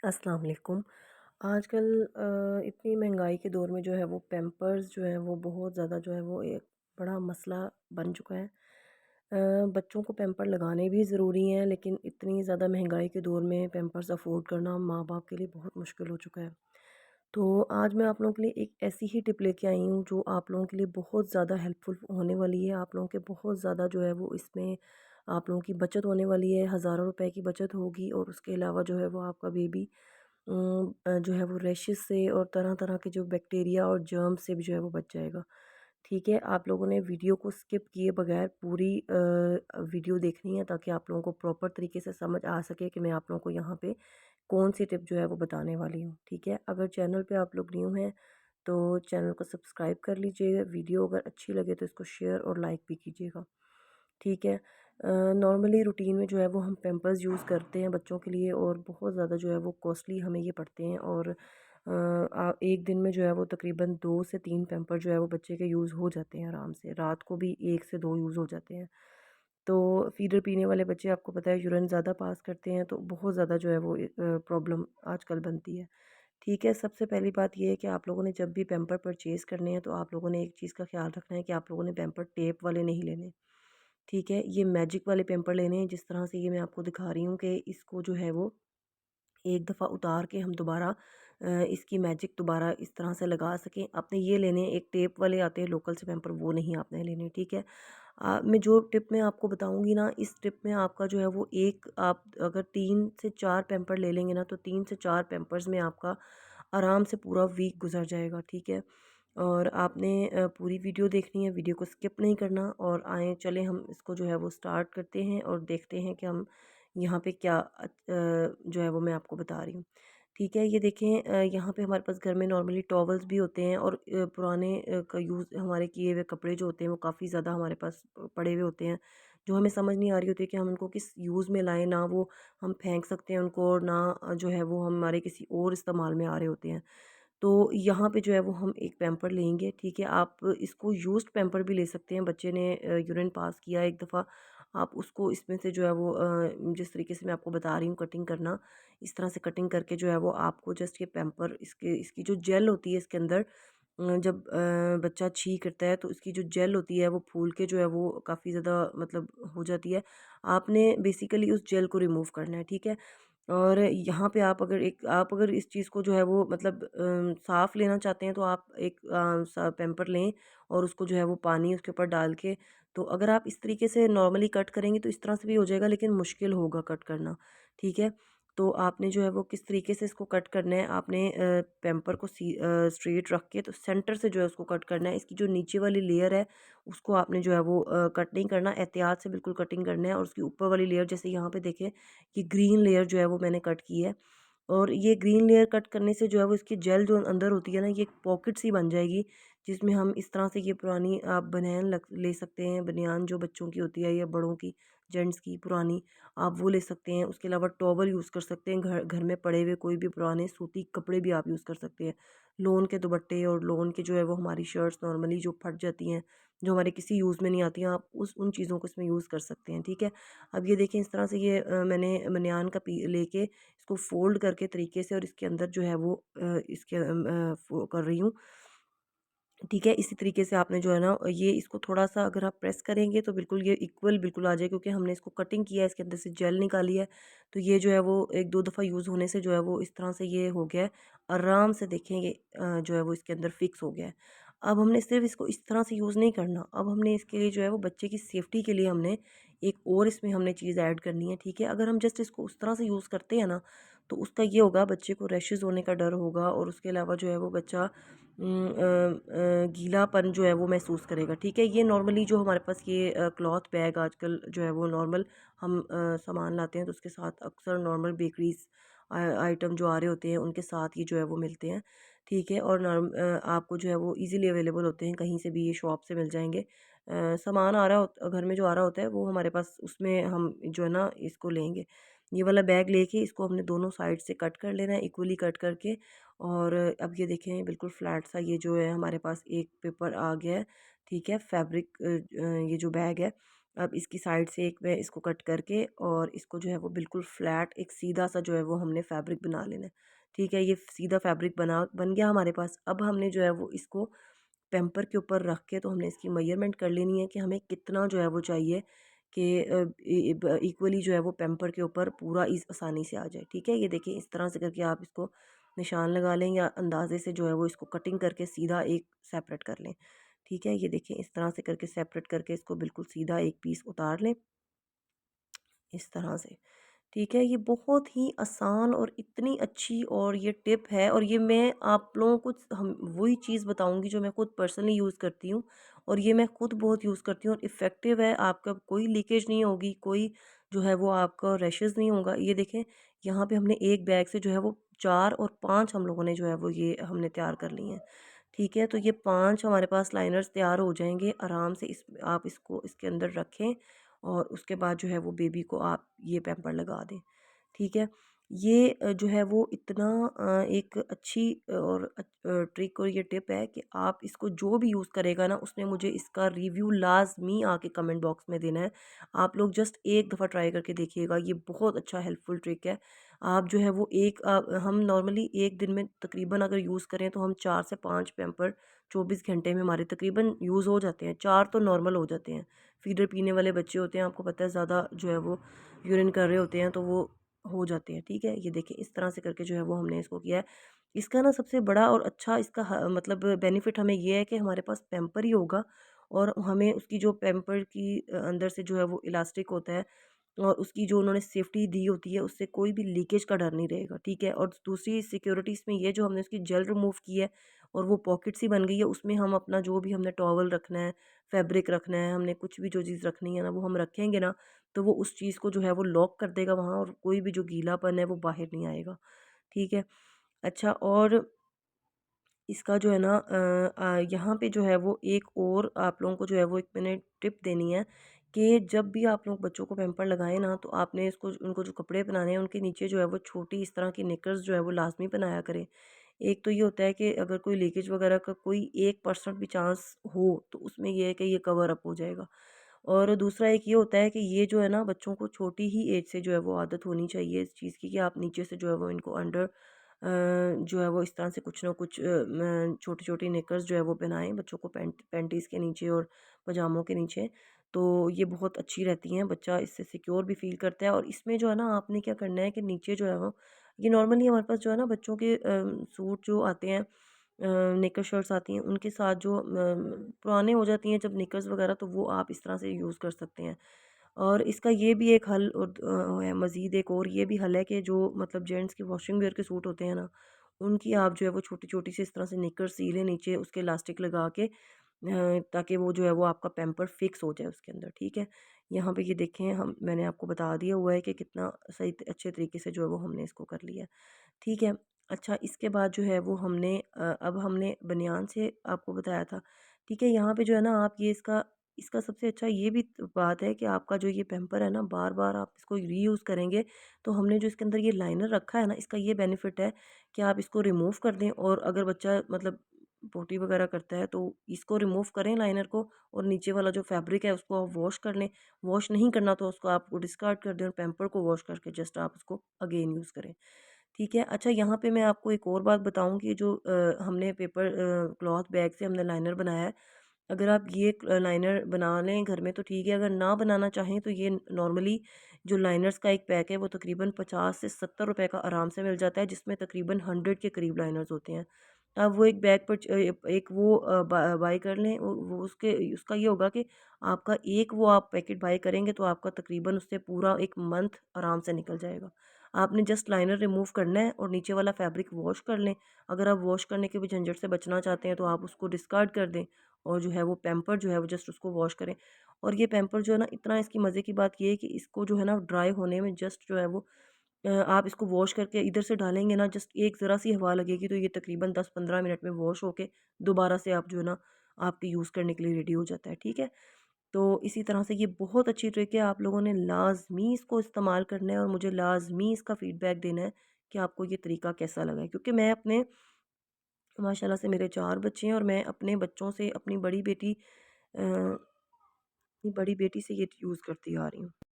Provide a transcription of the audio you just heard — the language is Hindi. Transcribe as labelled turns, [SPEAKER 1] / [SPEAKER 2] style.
[SPEAKER 1] अस्सलाम वालेकुम। आजकल इतनी महंगाई के दौर में जो है वो पैम्पर्स जो है वो बहुत ज़्यादा जो है वो एक बड़ा मसला बन चुका है। बच्चों को पैम्पर लगाने भी ज़रूरी हैं, लेकिन इतनी ज़्यादा महंगाई के दौर में पैम्पर्स अफ़ोर्ड करना माँ बाप के लिए बहुत मुश्किल हो चुका है। तो आज मैं आप लोगों के लिए एक ऐसी ही टिप लेके आई हूँ जो आप लोगों के लिए बहुत ज़्यादा हेल्पफुल होने वाली है। आप लोगों के बहुत ज़्यादा जो है वो इसमें आप लोगों की बचत होने वाली है, हज़ारों रुपए की बचत होगी और उसके अलावा जो है वो आपका बेबी जो है वो रैशेस से और तरह-तरह के जो बैक्टीरिया और जर्म्स से भी जो है वो बच जाएगा। ठीक है, आप लोगों ने वीडियो को स्किप किए बगैर पूरी वीडियो देखनी है ताकि आप लोगों को प्रॉपर तरीके से समझ आ सके कि मैं आप लोगों को यहाँ पे कौन-सी टिप जो है वो बताने वाली हूँ। ठीक है, अगर चैनल पे आप लोग न्यू हैं तो चैनल को सब्सक्राइब कर लीजिए। वीडियो अगर अच्छी लगे तो इसको शेयर और लाइक भी कीजिएगा। ठीक है। नॉर्मली रूटीन में जो है वो हम पैम्पर्स यूज़ करते हैं बच्चों के लिए और बहुत ज़्यादा जो है वो कॉस्टली हमें ये पड़ते हैं और एक दिन में जो है वो तकरीबन 2 से 3 पैम्पर जो है वो बच्चे के यूज़ हो जाते हैं आराम से। रात को भी 1 से 2 यूज़ हो जाते हैं। तो फ़ीडर पीने वाले बच्चे आपको पता है यूरिन ज़्यादा पास करते हैं, तो बहुत ज़्यादा जो है वो प्रॉब्लम आजकल बनती है। ठीक है, सबसे पहली बात ये है कि आप लोगों ने जब भी पैम्पर परचेज़ करने हैं तो आप लोगों ने एक चीज़ का ख़्याल रखना है कि आप लोगों ने पैम्पर टेप वाले नहीं लेने। ठीक है, ये मैजिक वाले पेपर लेने हैं जिस तरह से ये मैं आपको दिखा रही हूँ कि इसको जो है वो एक दफ़ा उतार के हम दोबारा इसकी मैजिक दोबारा इस तरह से लगा सकें। आपने ये लेने हैं, एक टेप वाले आते हैं लोकल से पेपर, वो नहीं आपने लेने, ठीक है। मैं जो टिप मैं आपको बताऊँगी ना, इस टिप में आपका जो है वो एक आप अगर 3 से 4 पैम्पर ले लेंगे ना तो 3 से 4 पैम्पर्स में आपका आराम से पूरा वीक गुज़र जाएगा, ठीक है। और आपने पूरी वीडियो देखनी है, वीडियो को स्किप नहीं करना और आएँ चलें हम इसको जो है वो स्टार्ट करते हैं और देखते हैं कि हम यहाँ पे क्या जो है वो मैं आपको बता रही हूँ। ठीक है, ये देखें यहाँ पे हमारे पास घर में नॉर्मली टॉवल्स भी होते हैं और पुराने का यूज़ हमारे किए हुए कपड़े जो होते हैं वो काफ़ी ज़्यादा हमारे पास पड़े हुए होते हैं, जो हमें समझ नहीं आ रही होती कि हम उनको किस यूज़ में लाएँ, ना वो हम फेंक सकते हैं उनको और ना जो है वो हमारे किसी और इस्तेमाल में आ रहे होते हैं। तो यहाँ पे जो है वो हम एक पैम्पर लेंगे, ठीक है। आप इसको यूज्ड पैम्पर भी ले सकते हैं, बच्चे ने यूरिन पास किया एक दफ़ा, आप उसको इसमें से जो है वो जिस तरीके से मैं आपको बता रही हूँ कटिंग करना, इस तरह से कटिंग करके जो है वो आपको जस्ट ये पैम्पर इसकी जो जेल होती है इसके अंदर जब बच्चा छी करता है तो इसकी जो जेल होती है वो फूल के जो है वो काफ़ी ज़्यादा मतलब हो जाती है। आपने बेसिकली उस जेल को रिमूव करना है, ठीक है। और यहाँ पे आप अगर इस चीज़ को जो है वो मतलब साफ़ लेना चाहते हैं तो आप एक पैम्पर लें और उसको जो है वो पानी उसके ऊपर डाल के, तो अगर आप इस तरीके से नॉर्मली कट करेंगे तो इस तरह से भी हो जाएगा, लेकिन मुश्किल होगा कट करना, ठीक है। तो आपने जो है वो किस तरीके से इसको कट करना है, आपने पैम्पर को स्ट्रेट रख के तो सेंटर से जो है उसको कट करना है। इसकी जो नीचे वाली लेयर है उसको आपने जो है वो कट नहीं करना, एहतियात से बिल्कुल कटिंग करना है और उसकी ऊपर वाली लेयर जैसे यहाँ पे देखें कि ग्रीन लेयर जो है वो मैंने कट की है। और ये ग्रीन लेयर कट करने से जो है वो इसकी जेल जो अंदर होती है ना, ये एक पॉकेट सी बन जाएगी जिसमें हम इस तरह से ये पुरानी आप बनियान ले सकते हैं, बनियान जो बच्चों की होती है या बड़ों की, जेंट्स की पुरानी, आप वो ले सकते हैं। उसके अलावा टॉवल यूज़ कर सकते हैं, घर घर में पड़े हुए कोई भी पुराने सूती कपड़े भी आप यूज़ कर सकते हैं। लोन के दुपट्टे और लोन के जो है वो हमारी शर्ट्स नॉर्मली जो फट जाती हैं, जो हमारे किसी यूज़ में नहीं आती हैं, आप उन चीज़ों को इसमें यूज़ कर सकते हैं, ठीक है। अब ये देखें इस तरह से ये मैंने बनियान का पी लेके इसको फ़ोल्ड करके तरीके से और इसके अंदर जो है वो इसके वो कर रही हूँ, ठीक है। इसी तरीके से आपने जो है ना ये इसको थोड़ा-सा अगर आप प्रेस करेंगे तो बिल्कुल ये इक्वल बिल्कुल आ जाए, क्योंकि हमने इसको कटिंग किया है, इसके अंदर से जेल निकाली है। तो ये जो है वो 1-2 दफ़ा यूज़ होने से जो है वो इस तरह से ये हो गया है। आराम से देखें ये जो है वो इसके अंदर फ़िक्स हो गया है। अब हमने सिर्फ़ इसको इस तरह से यूज़ नहीं करना, अब हमने इसके लिए जो है वो बच्चे की सेफ्टी के लिए हमने एक और इसमें हमने चीज़ ऐड करनी है, ठीक है। अगर हम जस्ट इसको उस तरह से यूज़ करते हैं ना, तो उसका ये होगा बच्चे को रैशेज़ होने का डर होगा और उसके अलावा जो है वो बच्चा गीलापन जो है वो महसूस करेगा, ठीक है। ये नॉर्मली जो हमारे पास ये क्लॉथ बैग आजकल जो है वो नॉर्मल हम सामान लाते हैं तो उसके साथ अक्सर नॉर्मल बेकरीज आइटम जो आ रहे होते हैं उनके साथ ये जो है वो मिलते हैं, ठीक है। और आपको जो है वो इजीली अवेलेबल होते हैं, कहीं से भी ये शॉप से मिल जाएंगे। सामान आ रहा हो घर में जो आ रहा होता है वो हमारे पास उसमें हम जो है ना इसको लेंगे। ये वाला बैग लेके इसको हमने दोनों साइड से कट कर लेना है, इक्वली कट करके। और अब ये देखें बिल्कुल फ्लैट सा ये जो है हमारे पास एक पेपर आ गया है, ठीक है। फैब्रिक ये जो बैग है अब इसकी साइड से एक मैं इसको कट करके और इसको जो है वो बिल्कुल फ्लैट एक सीधा सा जो है वो हमने फैब्रिक बना लेना है। ठीक है, ये सीधा फैब्रिक बन गया हमारे पास। अब हमने जो है वो इसको पेम्पर के ऊपर रख के तो हमने इसकी मेजरमेंट कर लेनी है कि हमें कितना जो है वो चाहिए कि इक्वली जो है वो पेम्पर के ऊपर पूरा इस आसानी से आ जाए। ठीक है, ये देखिए इस तरह से करके आप इसको निशान लगा लें या अंदाजे से जो है वो इसको कटिंग करके सीधा एक सेपरेट कर लें। ठीक है, ये देखिए इस तरह से करके सेपरेट करके इसको बिल्कुल सीधा एक पीस उतार लें इस तरह से। ठीक है, ये बहुत ही आसान और इतनी अच्छी और ये टिप है, और ये मैं आप लोगों को हम वही चीज़ बताऊंगी जो मैं खुद पर्सनली यूज़ करती हूँ, और ये मैं खुद बहुत यूज़ करती हूँ और इफ़ेक्टिव है। आपका कोई लीकेज नहीं होगी, कोई जो है वो आपका रैशेज़ नहीं होगा। ये देखें, यहाँ पे हमने एक बैग से जो है वो 4 और 5 हम लोगों ने जो है वो ये हमने तैयार कर लिए हैं। ठीक है, तो ये 5 हमारे पास लाइनर्स तैयार हो जाएंगे आराम से। इस आप इसको इसके अंदर रखें और उसके बाद जो है वो बेबी को आप ये पैम्पर लगा दें। ठीक है, ये जो है वो इतना एक अच्छी और ट्रिक और ये टिप है कि आप इसको जो भी यूज़ करेगा ना उसने मुझे इसका रिव्यू लाज़मी आके कमेंट बॉक्स में देना है। आप लोग जस्ट एक दफ़ा ट्राई करके देखिएगा, ये बहुत अच्छा हेल्पफुल ट्रिक है। आप जो है वो हम नॉर्मली एक दिन में तकरीबन अगर यूज़ करें तो हम 4 से 5 पैम्पर 24 घंटे में हमारे तकरीबन यूज़ हो जाते हैं। 4 तो नॉर्मल हो जाते हैं। फीडर पीने वाले बच्चे होते हैं, आपको पता है ज़्यादा जो है वो यूरिन कर रहे होते हैं, तो वो हो जाते हैं। ठीक है, ये देखिए इस तरह से करके जो है वो हमने इसको किया है। इसका ना सबसे बड़ा और अच्छा इसका मतलब बेनिफिट हमें ये है कि हमारे पास पैम्पर ही होगा, और हमें उसकी जो पैम्पर की अंदर से जो है वो इलास्टिक होता है और उसकी जो उन्होंने सेफ्टी दी होती है उससे कोई भी लीकेज का डर नहीं रहेगा। ठीक है, और दूसरी सिक्योरिटी इसमें ये जो हमने उसकी जेल रिमूव की है और वो पॉकेट सी बन गई है, उसमें हम अपना जो भी हमने टॉवल रखना है, फैब्रिक रखना है, हमने कुछ भी जो चीज़ रखनी है ना वो हम रखेंगे ना, तो वो उस चीज़ को जो है वो लॉक कर देगा वहाँ, और कोई भी जो गीलापन है वो बाहर नहीं आएगा। ठीक है, अच्छा, और इसका जो है ना यहाँ पे जो है वो एक और आप लोगों को जो है वो एक मैंने टिप देनी है कि जब भी आप लोग बच्चों को पैम्पर लगाएं ना, तो आपने इसको उनको जो कपड़े पहनाने हैं उनके नीचे जो है वो छोटी इस तरह की निकर्स जो है वो लाजमी पहनाया करें। एक तो ये होता है कि अगर कोई लीकेज वगैरह का कोई 1% भी चांस हो तो उसमें ये है कि ये कवर अप हो जाएगा। और दूसरा एक ये होता है कि ये जो है ना बच्चों को छोटी ही एज से जो है वो आदत होनी चाहिए इस चीज़ की कि आप नीचे से जो है वो इनको अंडर जो है वो इस तरह से कुछ ना कुछ छोटी छोटी निकर्स जो है वो पहनाएं बच्चों को, पैंटीज़ के नीचे और पजामों के नीचे। तो ये बहुत अच्छी रहती हैं, बच्चा इससे सिक्योर भी फील करता है। और इसमें जो है ना आपने क्या करना है कि नीचे जो है वो ये नॉर्मली हमारे पास जो है ना बच्चों के सूट जो आते हैं, निकर शर्ट्स आती हैं, उनके साथ जो पुराने हो जाती हैं जब निकर्स वगैरह, तो वो आप इस तरह से यूज़ कर सकते हैं। और इसका ये भी एक हल है, मज़ीद एक और ये भी हल है कि जो मतलब जेंट्स के वॉशिंग वेयर के सूट होते हैं ना, उनकी आप जो है वो छोटी-छोटी सी इस तरह से निकर सी लें नीचे उसके इलास्टिक लगा के, ताकि वो जो है वो आपका पैम्पर फिक्स हो जाए उसके अंदर। ठीक है, यहाँ पे ये देखें, हम मैंने आपको बता दिया हुआ है कि कितना सही अच्छे तरीके से जो है वो हमने इसको कर लिया। ठीक है, अच्छा, इसके बाद जो है वो हमने अब हमने बनियान से आपको बताया था। ठीक है, यहाँ पे जो है ना आप ये इसका इसका सबसे अच्छा ये भी बात है कि आपका जो ये पैम्पर है ना बार बार आप इसको रीयूज़ करेंगे, तो हमने जो इसके अंदर ये लाइनर रखा है ना, इसका ये बेनिफिट है कि आप इसको रिमूव कर दें, और अगर बच्चा मतलब पोटी वगैरह करता है तो इसको रिमूव करें लाइनर को, और नीचे वाला जो फैब्रिक है उसको आप वॉश कर लें। वॉश नहीं करना तो उसको आप डिस्कार्ड कर दें और पैम्पर को वॉश करके जस्ट आप उसको अगेन यूज़ करें। ठीक है, अच्छा, यहाँ पे मैं आपको एक और बात बताऊँ कि जो हमने पेपर क्लॉथ बैग से हमने लाइनर बनाया है, अगर आप ये लाइनर बना लें घर में तो ठीक है, अगर ना बनाना चाहें तो ये नॉर्मली जो लाइनर्स का एक पैक है वो तकरीबन 50 से 70 रुपए का आराम से मिल जाता है, जिसमें तकरीबन 100 के करीब लाइनर्स होते हैं। आप वो एक बैग पर एक वो बाय कर लें, वो उसके उसका ये होगा कि आपका एक वो आप पैकेट बाय करेंगे तो आपका तकरीबन उससे पूरा एक मंथ आराम से निकल जाएगा। आपने जस्ट लाइनर रिमूव करना है और नीचे वाला फैब्रिक वॉश कर लें। अगर आप वॉश करने के भी झंझट से बचना चाहते हैं तो आप उसको डिस्कार्ड कर दें, और जो है वो पैम्पर जो है वो जस्ट उसको वॉश करें। और ये पैम्पर जो है ना, इतना इसकी मज़े की बात ये है कि इसको जो है ना ड्राई होने में जस्ट जो है वो आप इसको वॉश करके इधर से डालेंगे ना, जस्ट एक ज़रा सी हवा लगेगी तो ये तकरीबन 10-15 मिनट में वॉश होके दोबारा से आप जो है ना आपके यूज़ करने के लिए रेडी हो जाता है। ठीक है, तो इसी तरह से ये बहुत अच्छी ट्रिक है, आप लोगों ने लाज़मी इसको इस्तेमाल करना है और मुझे लाज़मी इसका फ़ीडबैक देना है कि आपको ये तरीका कैसा लगा है। क्योंकि मैं अपने माशाल्लाह से मेरे 4 बच्चे हैं और मैं अपने बच्चों से अपनी बड़ी बेटी अ, बड़ी बेटी से ये यूज़ करती आ रही हूँ।